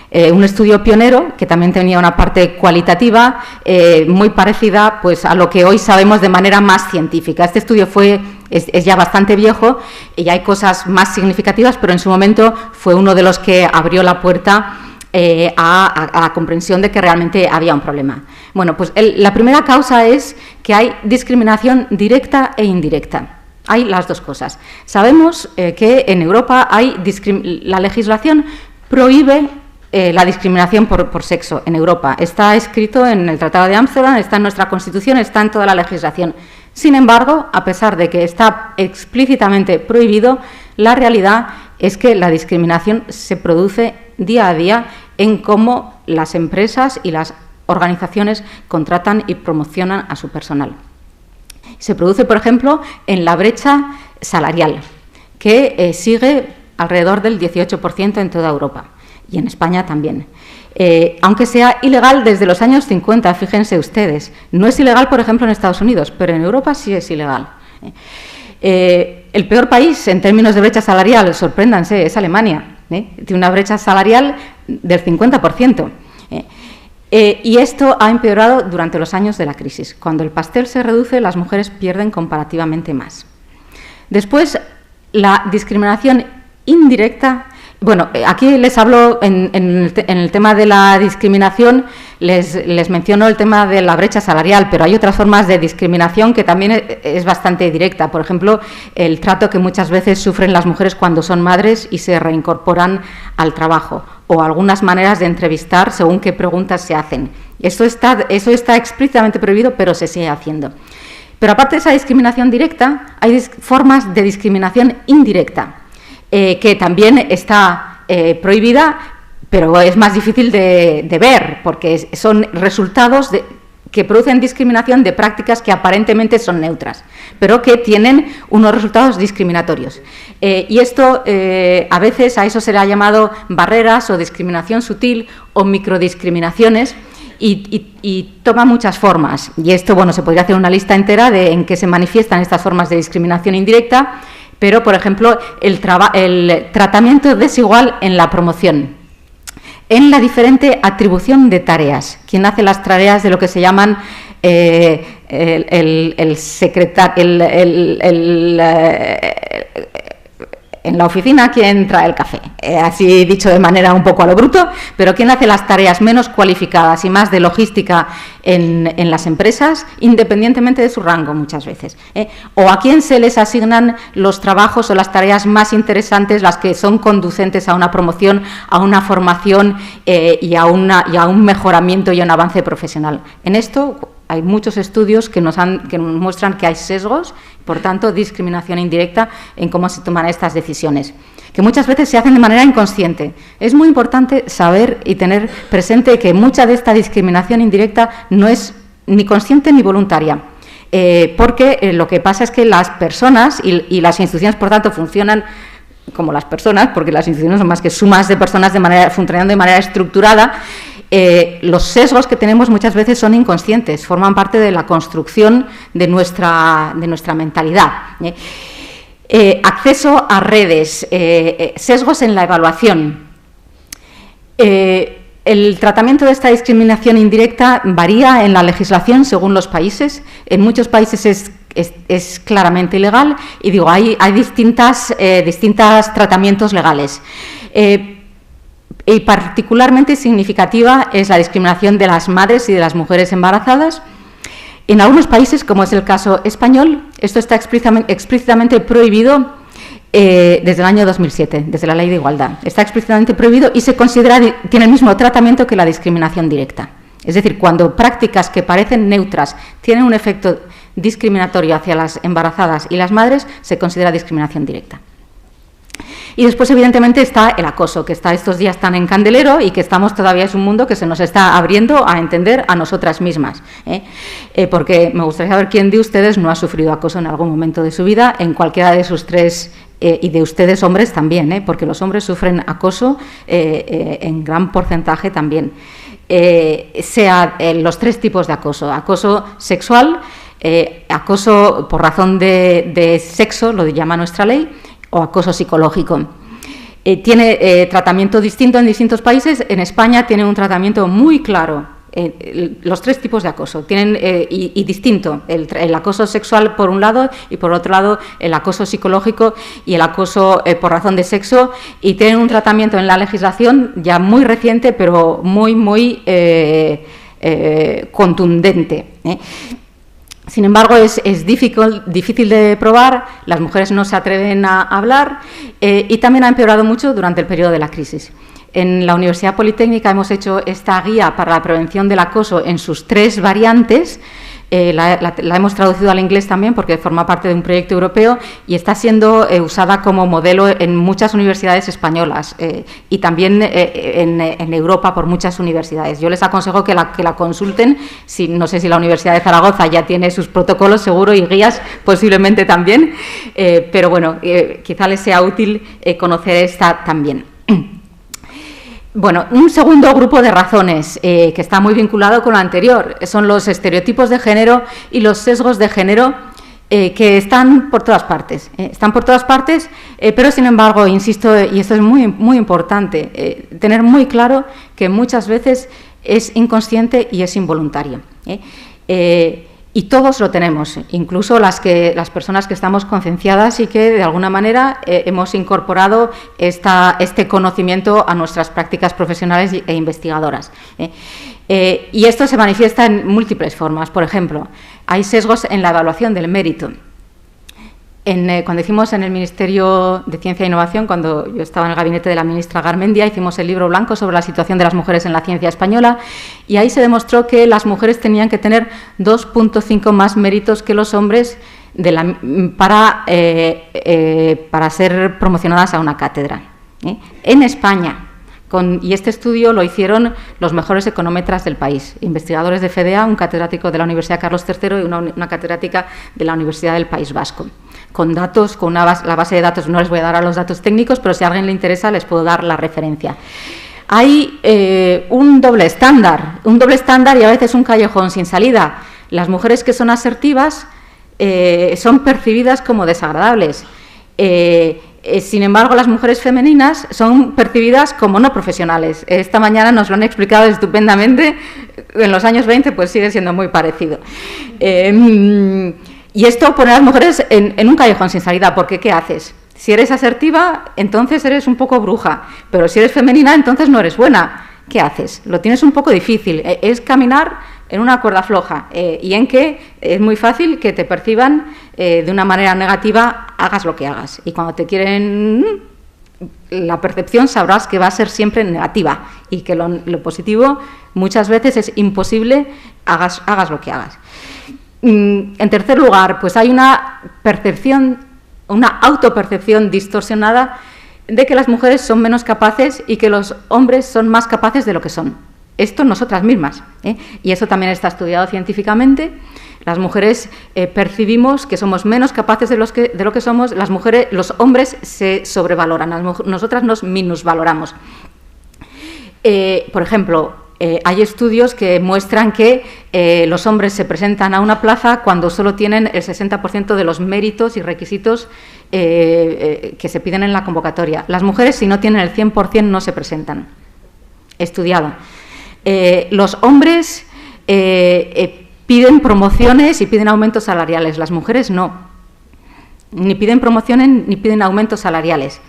Un estudio pionero que también tenía una parte cualitativa muy parecida pues, a lo que hoy sabemos de manera más científica. Este estudio es ya bastante viejo y hay cosas más significativas, pero en su momento fue uno de los que abrió la puerta a la comprensión de que realmente había un problema. Bueno, pues la primera causa es que hay discriminación directa e indirecta. Hay las dos cosas. Sabemos que en Europa la legislación prohíbe la discriminación por sexo en Europa. Está escrito en el Tratado de Ámsterdam, está en nuestra Constitución, está en toda la legislación. Sin embargo, a pesar de que está explícitamente prohibido, la realidad es que la discriminación se produce día a día en cómo las empresas y las organizaciones contratan y promocionan a su personal. Se produce, por ejemplo, en la brecha salarial, que sigue alrededor del 18% en toda Europa y en España también. Aunque sea ilegal desde los años 50, fíjense ustedes. No es ilegal, por ejemplo, en Estados Unidos, pero en Europa sí es ilegal. El peor país en términos de brecha salarial, sorpréndanse, es Alemania. Tiene una brecha salarial del 50%. Y esto ha empeorado durante los años de la crisis. Cuando el pastel se reduce, las mujeres pierden comparativamente más. Después, la discriminación indirecta. Bueno, aquí les hablo en el tema de la discriminación, les menciono el tema de la brecha salarial, pero hay otras formas de discriminación que también es bastante directa. Por ejemplo, el trato que muchas veces sufren las mujeres cuando son madres y se reincorporan al trabajo, o algunas maneras de entrevistar según qué preguntas se hacen. Eso está explícitamente prohibido, pero se sigue haciendo. Pero aparte de esa discriminación directa, hay formas de discriminación indirecta, que también está prohibida, pero es más difícil de ver, porque son resultados que producen discriminación de prácticas que aparentemente son neutras, pero que tienen unos resultados discriminatorios. Y esto, a veces, a eso se le ha llamado barreras o discriminación sutil o microdiscriminaciones, y toma muchas formas. Y esto, bueno, se podría hacer una lista entera de en qué se manifiestan estas formas de discriminación indirecta. Pero, por ejemplo, el tratamiento desigual en la promoción, en la diferente atribución de tareas. Quien hace las tareas de lo que se llaman en la oficina, quien trae el café, así dicho de manera un poco a lo bruto, pero quien hace las tareas menos cualificadas y más de logística en las empresas, independientemente de su rango muchas veces, o a quién se les asignan los trabajos o las tareas más interesantes, las que son conducentes a una promoción, a una formación y a un mejoramiento y a un avance profesional. En esto hay muchos estudios que nos muestran que hay sesgos, por tanto, discriminación indirecta en cómo se toman estas decisiones, que muchas veces se hacen de manera inconsciente. Es muy importante saber y tener presente que mucha de esta discriminación indirecta no es ni consciente ni voluntaria, porque lo que pasa es que las personas y las instituciones, por tanto, funcionan como las personas, porque las instituciones son más que sumas de personas funcionando de manera estructurada. Los sesgos que tenemos muchas veces son inconscientes, forman parte de la construcción de nuestra mentalidad. Acceso a redes, sesgos en la evaluación. El tratamiento de esta discriminación indirecta varía en la legislación según los países. En muchos países es claramente ilegal y digo, hay distintos tratamientos legales. Y particularmente significativa es la discriminación de las madres y de las mujeres embarazadas. En algunos países, como es el caso español, esto está explícitamente prohibido desde el año 2007, desde la Ley de Igualdad. Está explícitamente prohibido y se considera, tiene el mismo tratamiento que la discriminación directa. Es decir, cuando prácticas que parecen neutras tienen un efecto discriminatorio hacia las embarazadas y las madres, se considera discriminación directa. Y después, evidentemente, está el acoso, que está estos días tan en candelero y que todavía es un mundo que se nos está abriendo a entender a nosotras mismas. Porque me gustaría saber quién de ustedes no ha sufrido acoso en algún momento de su vida, en cualquiera de sus tres, y de ustedes hombres también, porque los hombres sufren acoso en gran porcentaje también. Sea los tres tipos de acoso: acoso sexual, acoso por razón de sexo, lo llama nuestra ley, o acoso psicológico. tiene tratamiento distinto en distintos países. En España tiene un tratamiento muy claro. Los 3 tipos de acoso tienen y distinto, el acoso sexual por un lado y por otro lado el acoso psicológico y el acoso por razón de sexo, y tienen un tratamiento en la legislación ya muy reciente pero muy contundente. Sin embargo, es difícil de probar, las mujeres no se atreven a hablar y también ha empeorado mucho durante el periodo de la crisis. En la Universidad Politécnica hemos hecho esta guía para la prevención del acoso en sus 3 variantes. La hemos traducido al inglés también porque forma parte de un proyecto europeo y está siendo usada como modelo en muchas universidades españolas y también en Europa por muchas universidades. Yo les aconsejo que la consulten. No sé si la Universidad de Zaragoza ya tiene sus protocolos seguro y guías posiblemente también, pero bueno, quizá les sea útil conocer esta también. Bueno, un segundo grupo de razones que está muy vinculado con lo anterior son los estereotipos de género y los sesgos de género que están por todas partes. Pero sin embargo, insisto, y esto es muy importante, tener muy claro que muchas veces es inconsciente y es involuntario. Y todos lo tenemos, incluso las personas que estamos concienciadas y que de alguna manera hemos incorporado este conocimiento a nuestras prácticas profesionales e investigadoras. Y esto se manifiesta en múltiples formas. Por ejemplo, hay sesgos en la evaluación del mérito. Cuando hicimos en el Ministerio de Ciencia e Innovación, cuando yo estaba en el gabinete de la ministra Garmendia, hicimos el libro blanco sobre la situación de las mujeres en la ciencia española y ahí se demostró que las mujeres tenían que tener 2,5 más méritos que los hombres para ser promocionadas a una cátedra. En España. Y este estudio lo hicieron los mejores económetras del país, investigadores de FDA, un catedrático de la Universidad Carlos III y una catedrática de la Universidad del País Vasco. Con datos, la base de datos, no les voy a dar a los datos técnicos, pero si a alguien le interesa les puedo dar la referencia. Hay un doble estándar y a veces un callejón sin salida. Las mujeres que son asertivas son percibidas como desagradables. Sin embargo, las mujeres femeninas son percibidas como no profesionales. Esta mañana nos lo han explicado estupendamente. En los años 20 pues sigue siendo muy parecido. Y esto pone a las mujeres en un callejón sin salida, porque ¿qué haces? Si eres asertiva, entonces eres un poco bruja, pero si eres femenina, entonces no eres buena. ¿Qué haces? Lo tienes un poco difícil. Es caminar en una cuerda floja y en que es muy fácil que te perciban de una manera negativa, hagas lo que hagas. Y cuando te quieren la percepción sabrás que va a ser siempre negativa y que lo positivo muchas veces es imposible, hagas lo que hagas. En tercer lugar, pues hay una percepción, una autopercepción distorsionada de que las mujeres son menos capaces y que los hombres son más capaces de lo que son. Esto nosotras mismas, y eso también está estudiado científicamente. Las mujeres percibimos que somos menos capaces de lo que somos. Los hombres se sobrevaloran, nosotras nos minusvaloramos. Por ejemplo, hay estudios que muestran que los hombres se presentan a una plaza cuando solo tienen el 60% de los méritos y requisitos que se piden en la convocatoria. Las mujeres, si no tienen el 100%, no se presentan. Estudiado. Los hombres piden promociones y piden aumentos salariales, las mujeres no. Ni piden promociones ni piden aumentos salariales.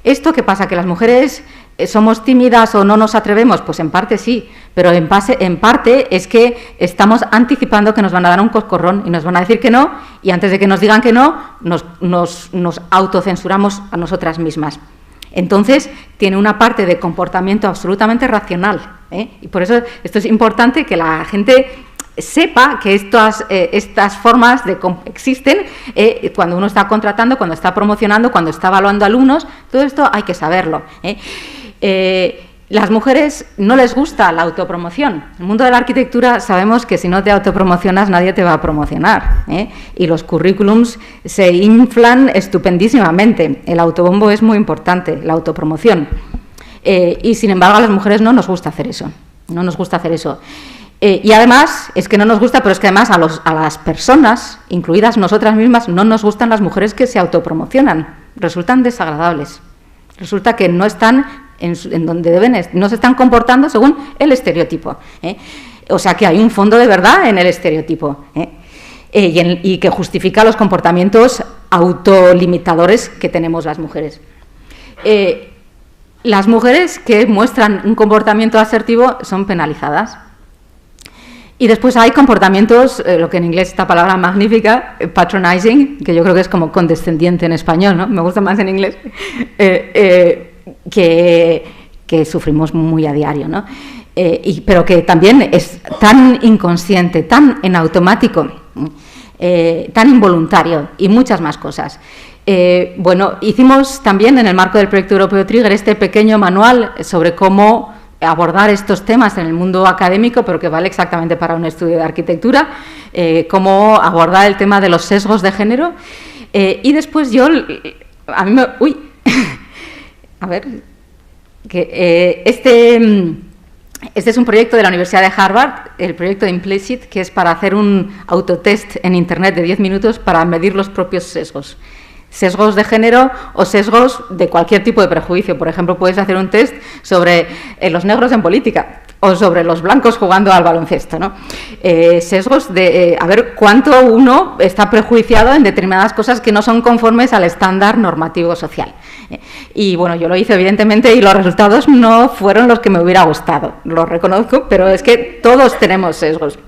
¿Esto qué pasa? ¿Que las mujeres somos tímidas o no nos atrevemos? Pues en parte sí, pero en parte es que estamos anticipando que nos van a dar un coscorrón y nos van a decir que no, y antes de que nos digan que no, nos autocensuramos a nosotras mismas. Entonces, tiene una parte de comportamiento absolutamente racional, y por eso esto es importante que la gente sepa que estas formas existen cuando uno está contratando, cuando está promocionando, cuando está evaluando alumnos. Todo esto hay que saberlo. Las mujeres no les gusta la autopromoción. En el mundo de la arquitectura sabemos que si no te autopromocionas nadie te va a promocionar, y los currículums se inflan estupendísimamente. El autobombo es muy importante, la autopromoción. Y sin embargo a las mujeres no nos gusta hacer eso. No nos gusta hacer eso. Y además, es que no nos gusta, pero es que además a las personas, incluidas nosotras mismas, no nos gustan las mujeres que se autopromocionan. Resultan desagradables. Resulta que no están en donde deben, no se están comportando según el estereotipo. O sea que hay un fondo de verdad en el estereotipo. Y que justifica los comportamientos autolimitadores que tenemos las mujeres. Las mujeres que muestran un comportamiento asertivo son penalizadas. Y después hay comportamientos, lo que en inglés esta palabra magnífica, patronizing, que yo creo que es como condescendiente en español, ¿no? Me gusta más en inglés, que sufrimos muy a diario, ¿no? Pero que también es tan inconsciente, tan en automático, tan involuntario y muchas más cosas. Bueno, hicimos también en el marco del proyecto europeo Trigger este pequeño manual sobre cómo abordar estos temas en el mundo académico, pero que vale exactamente para un estudio de arquitectura, cómo abordar el tema de los sesgos de género. Y después a mí me... Uy, a ver, que este es un proyecto de la Universidad de Harvard, el proyecto Implicit, que es para hacer un autotest en Internet de 10 minutos para medir los propios sesgos. Sesgos de género o sesgos de cualquier tipo de prejuicio. Por ejemplo, puedes hacer un test sobre los negros en política o sobre los blancos jugando al baloncesto, ¿no? Sesgos de a ver cuánto uno está prejuiciado en determinadas cosas que no son conformes al estándar normativo social. Y bueno, yo lo hice evidentemente y los resultados no fueron los que me hubiera gustado, lo reconozco, pero es que todos tenemos sesgos.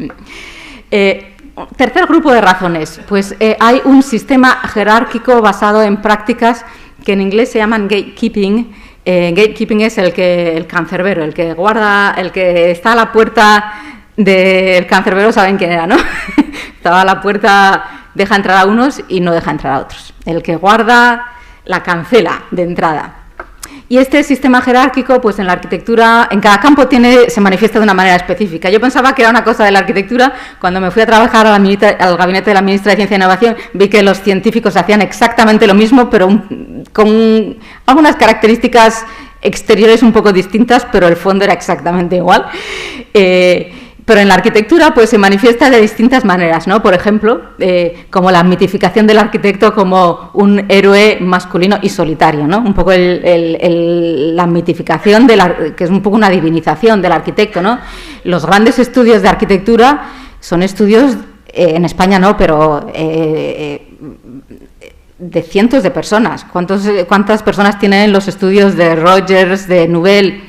Tercer grupo de razones, pues hay un sistema jerárquico basado en prácticas que en inglés se llaman gatekeeping. Gatekeeping es el cancerbero, el que guarda, el que está a la puerta del cancerbero, saben quién era, ¿no? Estaba a la puerta, deja entrar a unos y no deja entrar a otros. El que guarda la cancela de entrada. Y este sistema jerárquico, pues en la arquitectura, en cada campo se manifiesta de una manera específica. Yo pensaba que era una cosa de la arquitectura. Cuando me fui a trabajar al gabinete de la ministra de Ciencia e Innovación, vi que los científicos hacían exactamente lo mismo, pero con algunas características exteriores un poco distintas, pero el fondo era exactamente igual. Pero en la arquitectura pues se manifiesta de distintas maneras, ¿no? Por ejemplo, como la mitificación del arquitecto como un héroe masculino y solitario, ¿no? Un poco la mitificación, que es un poco una divinización del arquitecto, ¿no? Los grandes estudios de arquitectura son estudios, en España no, pero de cientos de personas. ¿Cuántas personas tienen los estudios de Rogers, de Nouvel?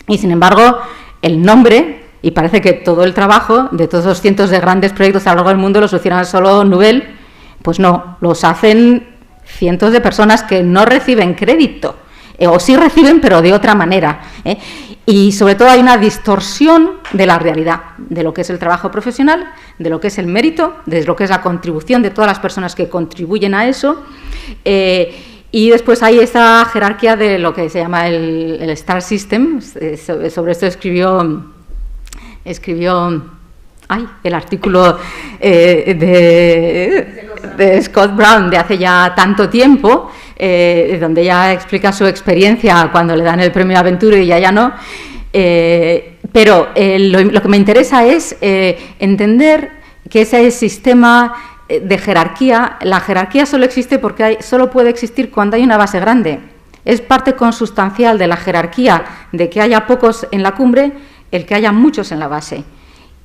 Y sin embargo, el nombre... Y parece que todo el trabajo de todos los cientos de grandes proyectos a lo largo del mundo los hicieron solo Nouvel, pues no, los hacen cientos de personas que no reciben crédito, o sí reciben, pero de otra manera. Y sobre todo hay una distorsión de la realidad, de lo que es el trabajo profesional, de lo que es el mérito, de lo que es la contribución de todas las personas que contribuyen a eso. Y después hay esta jerarquía de lo que se llama el Star System. Sobre esto escribió el artículo de Scott Brown de hace ya tanto tiempo, donde ella explica su experiencia cuando le dan el premio Aventura y ya no. Pero lo que me interesa es entender que ese sistema de jerarquía, la jerarquía solo existe porque solo puede existir cuando hay una base grande. Es parte consustancial de la jerarquía de que haya pocos en la cumbre el que haya muchos en la base.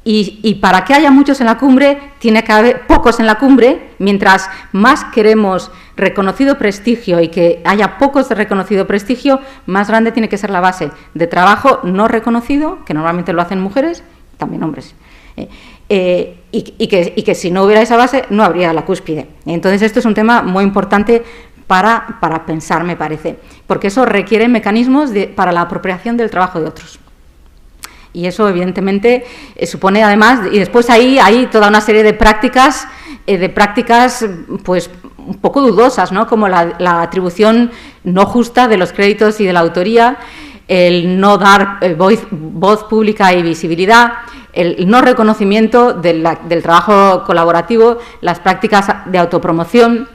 Y para que haya muchos en la cumbre, tiene que haber pocos en la cumbre. Mientras más queremos reconocido prestigio y que haya pocos de reconocido prestigio, más grande tiene que ser la base de trabajo no reconocido, que normalmente lo hacen mujeres, también hombres. Y que si no hubiera esa base, no habría la cúspide. Entonces, esto es un tema muy importante para pensar, me parece, porque eso requiere mecanismos para la apropiación del trabajo de otros. Y eso, evidentemente, supone además, y después ahí hay toda una serie de prácticas pues un poco dudosas, ¿no? Como la atribución no justa de los créditos y de la autoría, el no dar voz pública y visibilidad, el no reconocimiento del trabajo colaborativo, las prácticas de autopromoción.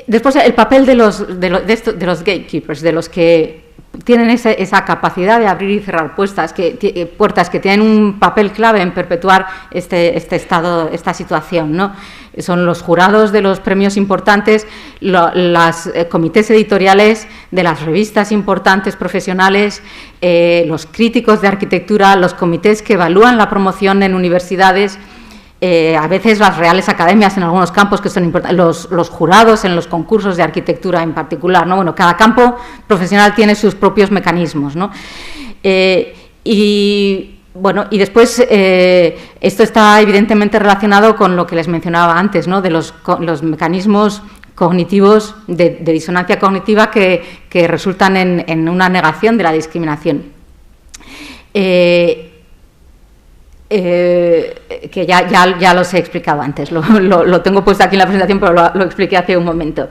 Después, el papel de los gatekeepers, de los que tienen esa capacidad de abrir y cerrar puertas que tienen un papel clave en perpetuar este estado, esta situación, ¿no? Son los jurados de los premios importantes, los comités editoriales de las revistas importantes profesionales, los críticos de arquitectura, los comités que evalúan la promoción en universidades, a veces las reales academias en algunos campos que son importantes, los jurados en los concursos de arquitectura en particular, ¿no? Bueno, cada campo profesional tiene sus propios mecanismos, ¿no? Y después esto está evidentemente relacionado con lo que les mencionaba antes, ¿no? De los mecanismos cognitivos de disonancia cognitiva que resultan en una negación de la discriminación. Que ya los he explicado antes, lo tengo puesto aquí en la presentación, pero lo expliqué hace un momento.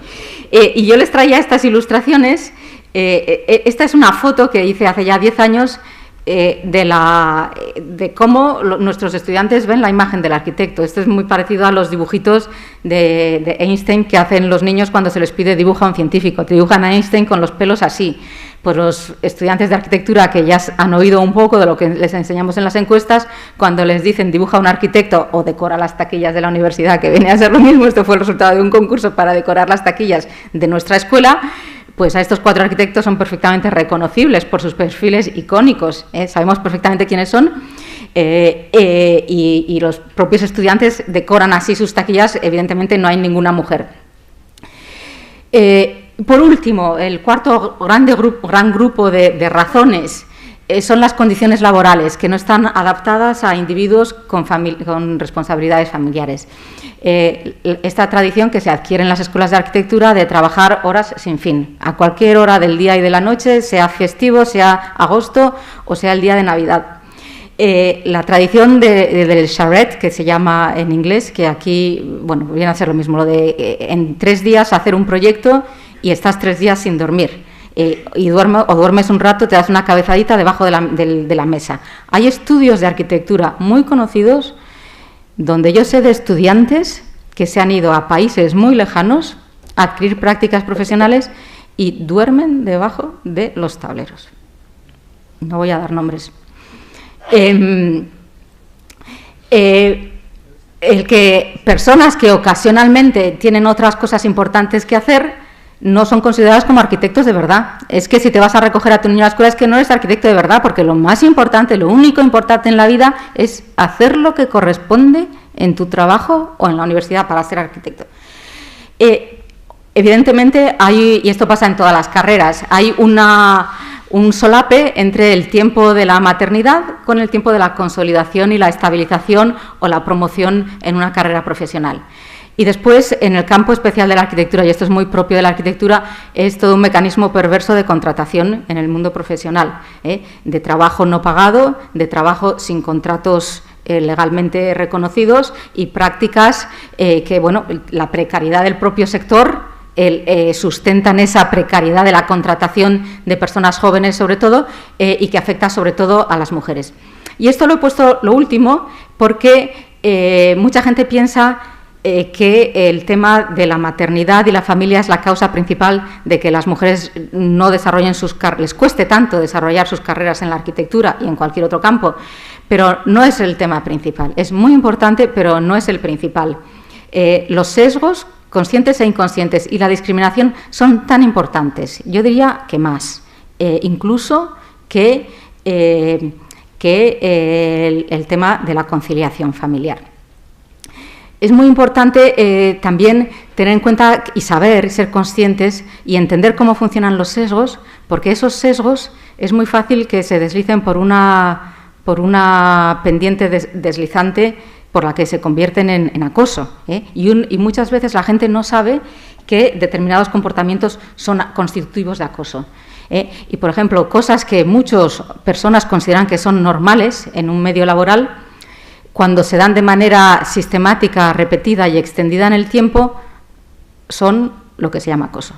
Y yo les traía estas ilustraciones. Esta es una foto que hice hace ya 10 años de cómo nuestros estudiantes ven la imagen del arquitecto. Esto es muy parecido a los dibujitos de Einstein que hacen los niños cuando se les pide dibuja a un científico. Te dibujan a Einstein con los pelos así. Pues los estudiantes de arquitectura que ya han oído un poco de lo que les enseñamos en las encuestas, cuando les dicen dibuja a un arquitecto o decora las taquillas de la universidad, que viene a ser lo mismo, esto fue el resultado de un concurso para decorar las taquillas de nuestra escuela, pues a estos 4 arquitectos son perfectamente reconocibles por sus perfiles icónicos, sabemos perfectamente quiénes son, y los propios estudiantes decoran así sus taquillas, evidentemente no hay ninguna mujer. Por último, el cuarto gran grupo de razones son las condiciones laborales, que no están adaptadas a individuos con responsabilidades familiares. Esta tradición que se adquiere en las escuelas de arquitectura de trabajar horas sin fin, a cualquier hora del día y de la noche, sea festivo, sea agosto o sea el día de Navidad. La tradición del charrette, que se llama en inglés, que aquí, bueno, viene a ser lo mismo, lo de en 3 días hacer un proyecto y estás 3 días sin dormir. Y duermes un rato, te das una cabezadita debajo de la mesa. Hay estudios de arquitectura muy conocidos donde yo sé de estudiantes que se han ido a países muy lejanos a adquirir prácticas profesionales y duermen debajo de los tableros. No voy a dar nombres. Personas que ocasionalmente tienen otras cosas importantes que hacer no son consideradas como arquitectos de verdad. Es que si te vas a recoger a tu niño a la escuela es que no eres arquitecto de verdad, porque lo más importante, lo único importante en la vida es hacer lo que corresponde en tu trabajo o en la universidad para ser arquitecto. Evidentemente hay, y esto pasa en todas las carreras, hay un solape entre el tiempo de la maternidad con el tiempo de la consolidación y la estabilización o la promoción en una carrera profesional. Y después, en el campo especial de la arquitectura, y esto es muy propio de la arquitectura, es todo un mecanismo perverso de contratación en el mundo profesional, de trabajo no pagado, de trabajo sin contratos legalmente reconocidos y prácticas que, bueno, la precariedad del propio sector sustentan esa precariedad de la contratación de personas jóvenes, sobre todo, y que afecta sobre todo a las mujeres. Y esto lo he puesto lo último porque mucha gente piensa que el tema de la maternidad y la familia es la causa principal de que las mujeres no desarrollen les cueste tanto desarrollar sus carreras en la arquitectura y en cualquier otro campo, pero no es el tema principal. Es muy importante, pero no es el principal. Los sesgos conscientes e inconscientes y la discriminación son tan importantes, yo diría que más, incluso que el tema de la conciliación familiar. Es muy importante también tener en cuenta y saber, ser conscientes y entender cómo funcionan los sesgos, porque esos sesgos es muy fácil que se deslicen por una pendiente deslizante por la que se convierten en acoso, y muchas veces la gente no sabe que determinados comportamientos son constitutivos de acoso. Y, por ejemplo, cosas que muchas personas consideran que son normales en un medio laboral, cuando se dan de manera sistemática, repetida y extendida en el tiempo, son lo que se llama acoso.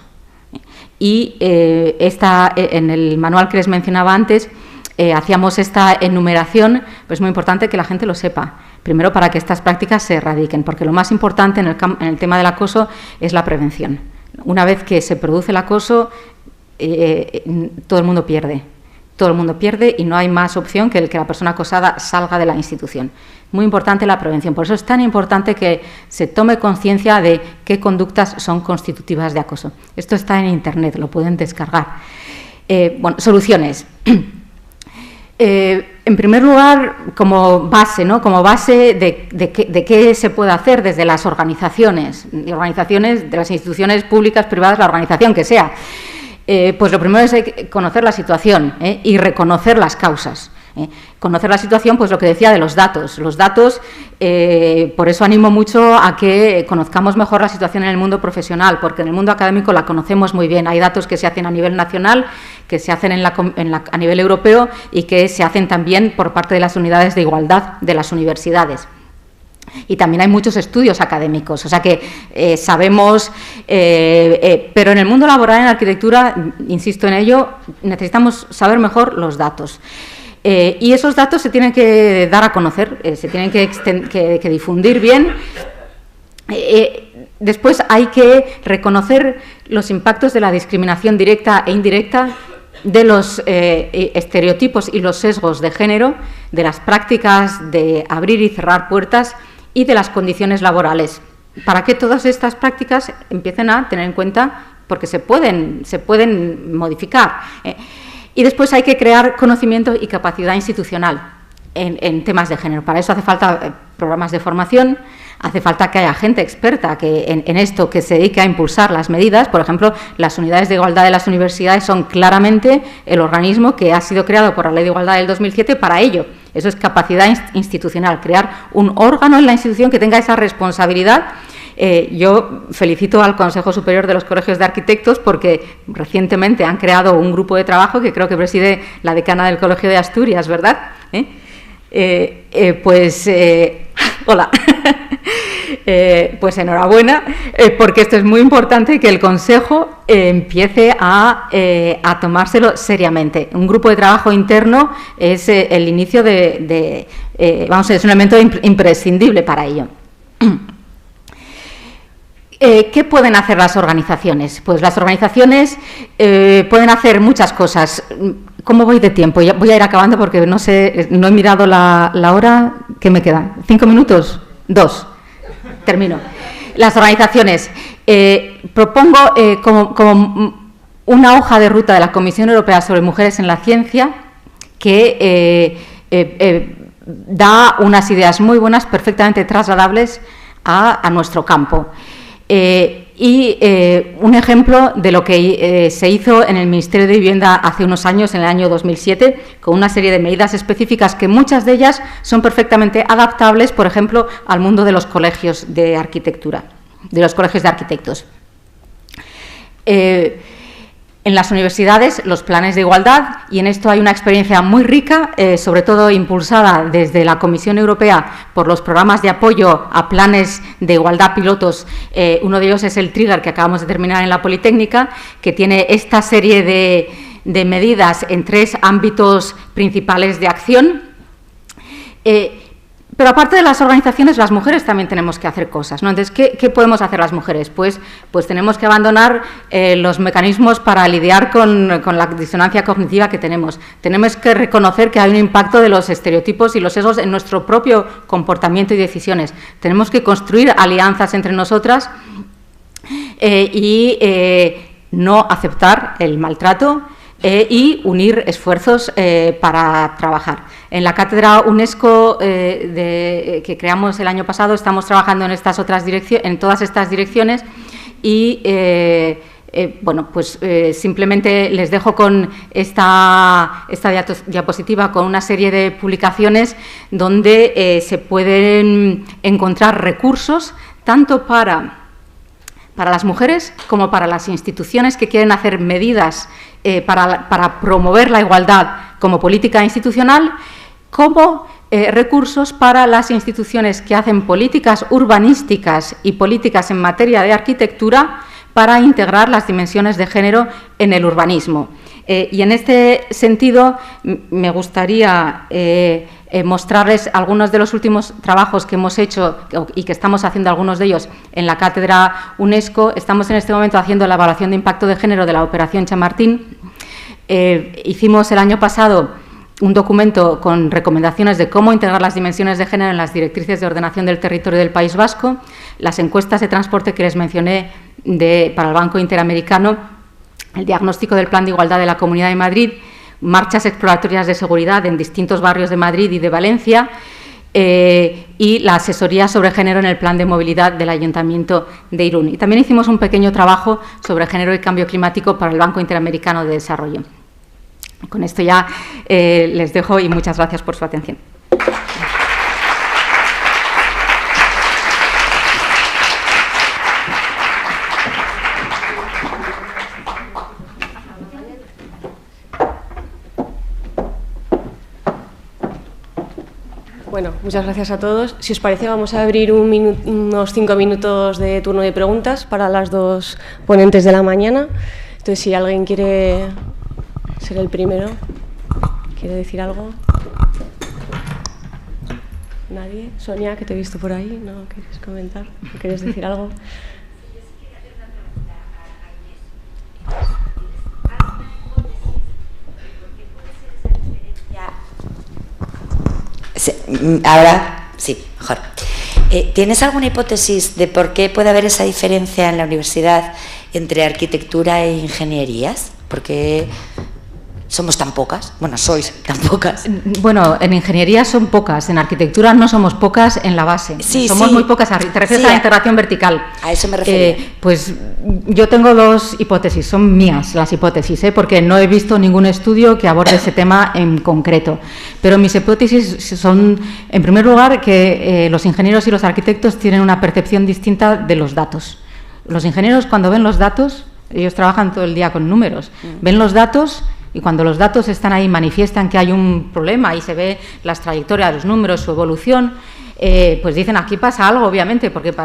Y en el manual que les mencionaba antes, hacíamos esta enumeración, pues es muy importante que la gente lo sepa. Primero, para que estas prácticas se erradiquen, porque lo más importante en el tema del acoso es la prevención. Una vez que se produce el acoso, todo el mundo pierde. Todo el mundo pierde y no hay más opción que el que la persona acosada salga de la institución. Muy importante la prevención. Por eso es tan importante que se tome conciencia de qué conductas son constitutivas de acoso. Esto está en Internet, lo pueden descargar. Bueno, soluciones. En primer lugar, como base, ¿no? Como base de qué se puede hacer desde las organizaciones de las instituciones públicas, privadas, la organización que sea. Pues lo primero es conocer la situación y reconocer las causas. Conocer la situación, pues lo que decía de los datos. Los datos, por eso animo mucho a que conozcamos mejor la situación en el mundo profesional, porque en el mundo académico la conocemos muy bien. Hay datos que se hacen a nivel nacional, que se hacen a nivel europeo y que se hacen también por parte de las unidades de igualdad de las universidades. Y también hay muchos estudios académicos, o sea que sabemos, pero en el mundo laboral, en la arquitectura, insisto en ello, necesitamos saber mejor los datos. Y esos datos se tienen que dar a conocer, se tienen que difundir bien. Después hay que reconocer los impactos de la discriminación directa e indirecta, de los estereotipos y los sesgos de género, de las prácticas de abrir y cerrar puertas y de las condiciones laborales, para que todas estas prácticas empiecen a tener en cuenta, porque se pueden modificar. Y después hay que crear conocimiento y capacidad institucional en temas de género. Para eso hace falta programas de formación, hace falta que haya gente experta en esto, que se dedique a impulsar las medidas. Por ejemplo, las unidades de igualdad de las universidades son claramente el organismo que ha sido creado por la Ley de Igualdad del 2007 para ello. Eso es capacidad institucional, crear un órgano en la institución que tenga esa responsabilidad. Yo felicito al Consejo Superior de los Colegios de Arquitectos porque recientemente han creado un grupo de trabajo que creo que preside la decana del Colegio de Asturias, ¿verdad? Hola. Pues enhorabuena, porque esto es muy importante, que el Consejo empiece a tomárselo seriamente. Un grupo de trabajo interno es el inicio es un elemento imprescindible para ello. ¿Qué pueden hacer las organizaciones? Pues las organizaciones pueden hacer muchas cosas. ¿Cómo voy de tiempo? Ya voy a ir acabando porque no sé, no he mirado la hora. ¿Qué me quedan? ¿5 minutos? 2. Termino. Las organizaciones. Propongo como una hoja de ruta de la Comisión Europea sobre Mujeres en la Ciencia que da unas ideas muy buenas, perfectamente trasladables a nuestro campo. Un ejemplo de lo que se hizo en el Ministerio de Vivienda hace unos años, en el año 2007, con una serie de medidas específicas que muchas de ellas son perfectamente adaptables, por ejemplo, al mundo de los colegios de arquitectura, de los colegios de arquitectos. En las universidades, los planes de igualdad, y en esto hay una experiencia muy rica, sobre todo impulsada desde la Comisión Europea por los programas de apoyo a planes de igualdad pilotos. Uno de ellos es el Trigger, que acabamos de terminar en la Politécnica, que tiene esta serie de medidas en 3 ámbitos principales de acción. Pero aparte de las organizaciones, las mujeres también tenemos que hacer cosas, ¿no? Entonces, ¿qué podemos hacer las mujeres? Pues tenemos que abandonar los mecanismos para lidiar con la disonancia cognitiva que tenemos. Tenemos que reconocer que hay un impacto de los estereotipos y los sesgos en nuestro propio comportamiento y decisiones. Tenemos que construir alianzas entre nosotras y no aceptar el maltrato y unir esfuerzos para trabajar. En la cátedra UNESCO que creamos el año pasado estamos trabajando en todas estas direcciones y simplemente les dejo con esta diapositiva con una serie de publicaciones donde se pueden encontrar recursos tanto para las mujeres como para las instituciones que quieren hacer medidas para promover la igualdad como política institucional, como recursos para las instituciones que hacen políticas urbanísticas y políticas en materia de arquitectura para integrar las dimensiones de género en el urbanismo. Y en este sentido me gustaría mostrarles algunos de los últimos trabajos que hemos hecho y que estamos haciendo algunos de ellos en la Cátedra UNESCO. Estamos en este momento haciendo la evaluación de impacto de género de la Operación Chamartín. Hicimos el año pasado un documento con recomendaciones de cómo integrar las dimensiones de género en las directrices de ordenación del territorio del País Vasco, las encuestas de transporte que les mencioné para el Banco Interamericano, el diagnóstico del Plan de Igualdad de la Comunidad de Madrid, marchas exploratorias de seguridad en distintos barrios de Madrid y de Valencia, y la asesoría sobre género en el Plan de Movilidad del Ayuntamiento de Irún. Y también hicimos un pequeño trabajo sobre género y cambio climático para el Banco Interamericano de Desarrollo. Con esto ya les dejo y muchas gracias por su atención. Bueno, muchas gracias a todos. Si os parece, vamos a abrir unos 5 minutos de turno de preguntas para las dos ponentes de la mañana. Entonces, si alguien quiere ser el primero, ¿quiere decir algo? ¿Nadie? Sonia, que te he visto por ahí, ¿no quieres comentar? ¿No quieres decir algo? Ahora sí, mejor. ¿Tienes alguna hipótesis de por qué puede haber esa diferencia en la universidad entre arquitectura e ingenierías? ¿Por qué somos tan pocas? Bueno, sois tan pocas. Bueno, en ingeniería son pocas, en arquitectura no somos pocas en la base. Sí, somos sí. muy pocas. ¿Te refieres a la integración vertical? A eso me refería. Pues yo tengo dos hipótesis, son mías las hipótesis, porque no he visto ningún estudio que aborde ese tema en concreto. Pero mis hipótesis son, en primer lugar, que los ingenieros y los arquitectos tienen una percepción distinta de los datos. Los ingenieros, cuando ven los datos, ellos trabajan todo el día con números, ven los datos. Y cuando los datos están ahí, manifiestan que hay un problema y se ve las trayectorias, los números, su evolución, pues dicen, aquí pasa algo, obviamente, porque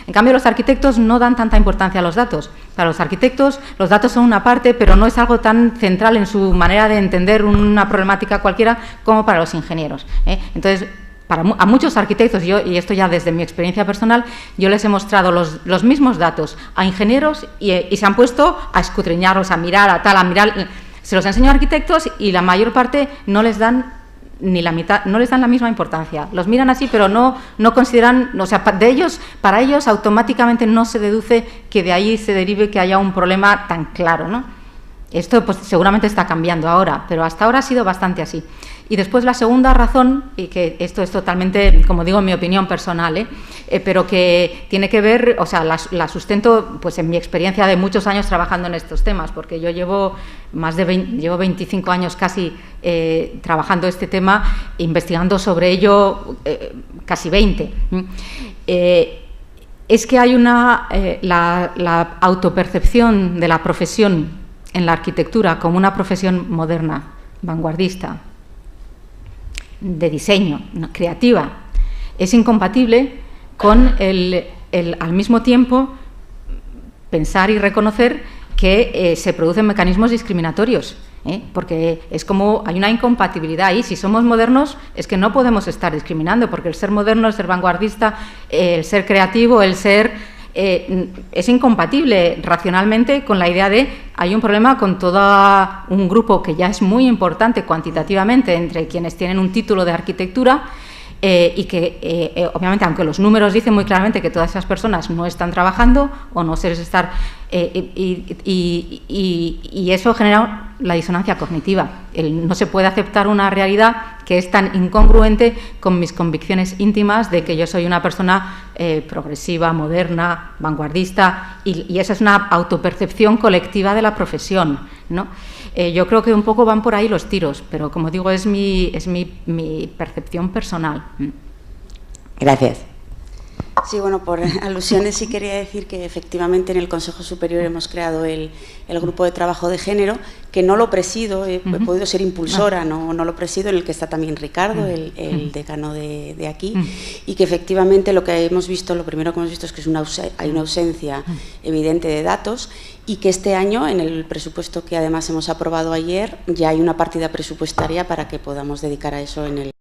en cambio los arquitectos no dan tanta importancia a los datos. Para los arquitectos los datos son una parte, pero no es algo tan central en su manera de entender una problemática cualquiera como para los ingenieros. Entonces, a muchos arquitectos, y esto ya desde mi experiencia personal, yo les he mostrado los mismos datos a ingenieros y se han puesto a escudriñarlos, a mirar, a mirar. Se los enseño a arquitectos y la mayor parte no les dan ni la mitad, no les dan la misma importancia. Los miran así, pero no consideran, o sea, para ellos automáticamente no se deduce que de ahí se derive que haya un problema tan claro, ¿no? Esto pues seguramente está cambiando ahora, pero hasta ahora ha sido bastante así. Y después la segunda razón, y que esto es totalmente, como digo, en mi opinión personal, pero que tiene que ver, o sea, la sustento pues en mi experiencia de muchos años trabajando en estos temas, porque yo llevo 25 años casi trabajando este tema, investigando sobre ello casi 20. Es que hay la autopercepción de la profesión en la arquitectura como una profesión moderna, vanguardista, de diseño, creativa, es incompatible con al mismo tiempo pensar y reconocer que se producen mecanismos discriminatorios, porque es como hay una incompatibilidad ahí. Si somos modernos es que no podemos estar discriminando, porque el ser moderno, el ser vanguardista, el ser creativo, el ser es incompatible racionalmente con la idea de hay un problema con todo un grupo que ya es muy importante cuantitativamente entre quienes tienen un título de arquitectura y que obviamente, aunque los números dicen muy claramente que todas esas personas no están trabajando o no se les está y eso genera la disonancia cognitiva. No se puede aceptar una realidad que es tan incongruente con mis convicciones íntimas de que yo soy una persona progresiva, moderna, vanguardista, y esa es una autopercepción colectiva de la profesión, ¿no? Yo creo que un poco van por ahí los tiros, pero como digo, es mi percepción personal. Gracias. Sí, bueno, por alusiones sí quería decir que efectivamente en el Consejo Superior hemos creado el grupo de trabajo de género, que no lo presido, he podido ser impulsora, no lo presido, en el que está también Ricardo, el decano de aquí, y que efectivamente lo que hemos visto, lo primero que hemos visto es que hay una ausencia evidente de datos, y que este año, en el presupuesto que además hemos aprobado ayer, ya hay una partida presupuestaria para que podamos dedicar a eso en el...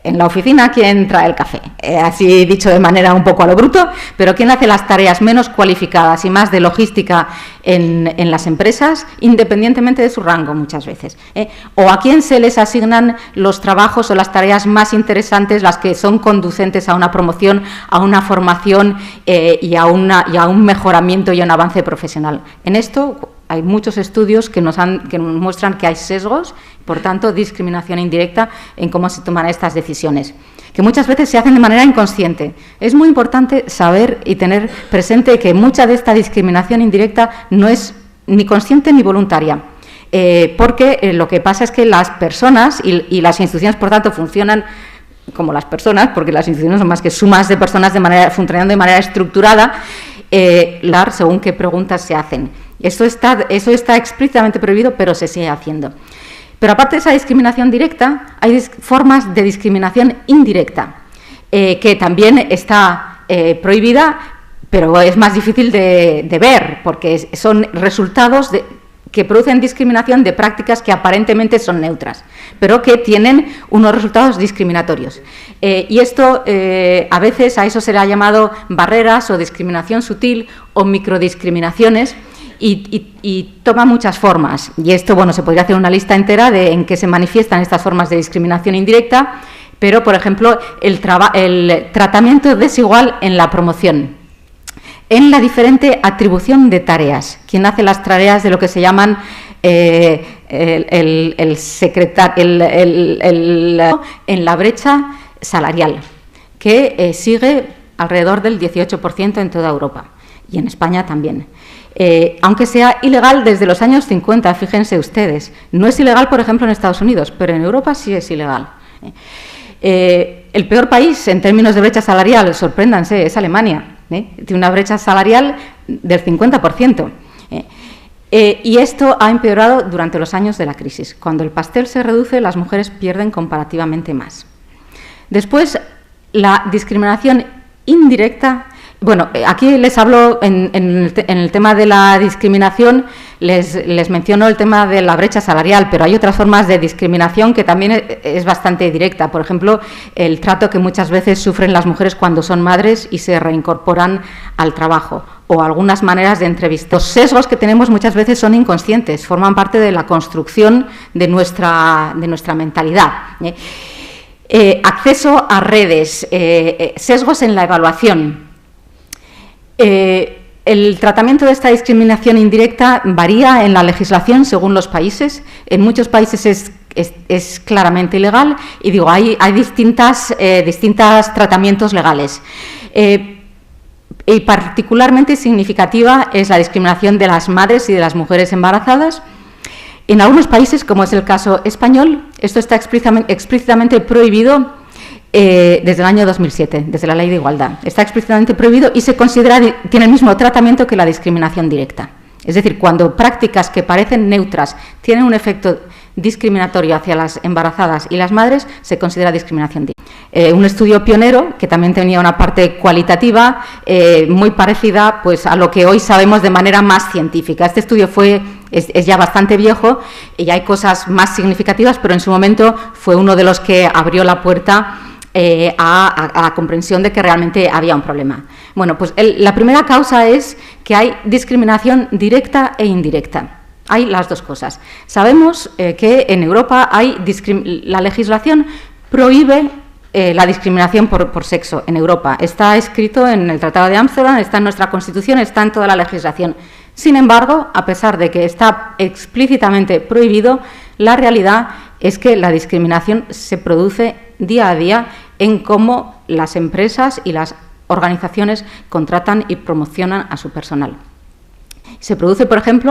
En la oficina, ¿quién trae el café? Así dicho de manera un poco a lo bruto, pero ¿quién hace las tareas menos cualificadas y más de logística en las empresas, independientemente de su rango muchas veces? ¿O a quién se les asignan los trabajos o las tareas más interesantes, las que son conducentes a una promoción, a una formación y a un mejoramiento y a un avance profesional? En esto hay muchos estudios que nos muestran que hay sesgos, por tanto, discriminación indirecta en cómo se toman estas decisiones, que muchas veces se hacen de manera inconsciente. Es muy importante saber y tener presente que mucha de esta discriminación indirecta no es ni consciente ni voluntaria, porque lo que pasa es que las personas y las instituciones, por tanto, funcionan como las personas, porque las instituciones son más que sumas de personas funcionando de manera estructurada, según qué preguntas se hacen. Eso está explícitamente prohibido, pero se sigue haciendo. Pero aparte de esa discriminación directa, hay formas de discriminación indirecta, que también está prohibida, pero es más difícil de ver, porque son resultados que producen discriminación de prácticas que aparentemente son neutras, pero que tienen unos resultados discriminatorios. Y esto, a veces, a eso se le ha llamado barreras o discriminación sutil o microdiscriminaciones, y toma muchas formas. Y esto, bueno, se podría hacer una lista entera de en qué se manifiestan estas formas de discriminación indirecta, pero, por ejemplo, el tratamiento desigual en la promoción, en la diferente atribución de tareas. Quien hace las tareas de lo que se llaman en la brecha salarial, que sigue alrededor del 18% en toda Europa y en España también. Aunque sea ilegal desde los años 50, fíjense ustedes. No es ilegal, por ejemplo, en Estados Unidos, pero en Europa sí es ilegal. El peor país en términos de brecha salarial, sorpréndanse, es Alemania. Tiene una brecha salarial del 50%. Y esto ha empeorado durante los años de la crisis. Cuando el pastel se reduce, las mujeres pierden comparativamente más. Después, la discriminación indirecta. Bueno, aquí les hablo en el tema de la discriminación, les menciono el tema de la brecha salarial, pero hay otras formas de discriminación que también es bastante directa. Por ejemplo, el trato que muchas veces sufren las mujeres cuando son madres y se reincorporan al trabajo, o algunas maneras de entrevistar. Los sesgos que tenemos muchas veces son inconscientes, forman parte de la construcción de nuestra mentalidad. Acceso a redes, sesgos en la evaluación. El tratamiento de esta discriminación indirecta varía en la legislación según los países. En muchos países es claramente ilegal y digo, hay distintos tratamientos legales. Y particularmente significativa es la discriminación de las madres y de las mujeres embarazadas. En algunos países, como es el caso español, esto está explícitamente prohibido desde el año 2007, desde la Ley de Igualdad. Está explícitamente prohibido y se considera, tiene el mismo tratamiento que la discriminación directa. Es decir, cuando prácticas que parecen neutras tienen un efecto discriminatorio hacia las embarazadas y las madres, se considera discriminación directa. Un estudio pionero, que también tenía una parte cualitativa, muy parecida pues, a lo que hoy sabemos de manera más científica. Este estudio es ya bastante viejo y hay cosas más significativas, pero en su momento fue uno de los que abrió la puerta a la comprensión de que realmente había un problema. Bueno, pues la primera causa es que hay discriminación directa e indirecta. Hay las dos cosas. Sabemos que en Europa la legislación prohíbe la discriminación por sexo en Europa. Está escrito en el Tratado de Ámsterdam, está en nuestra Constitución, está en toda la legislación. Sin embargo, a pesar de que está explícitamente prohibido, la realidad es que la discriminación se produce día a día en cómo las empresas y las organizaciones contratan y promocionan a su personal. Se produce, por ejemplo,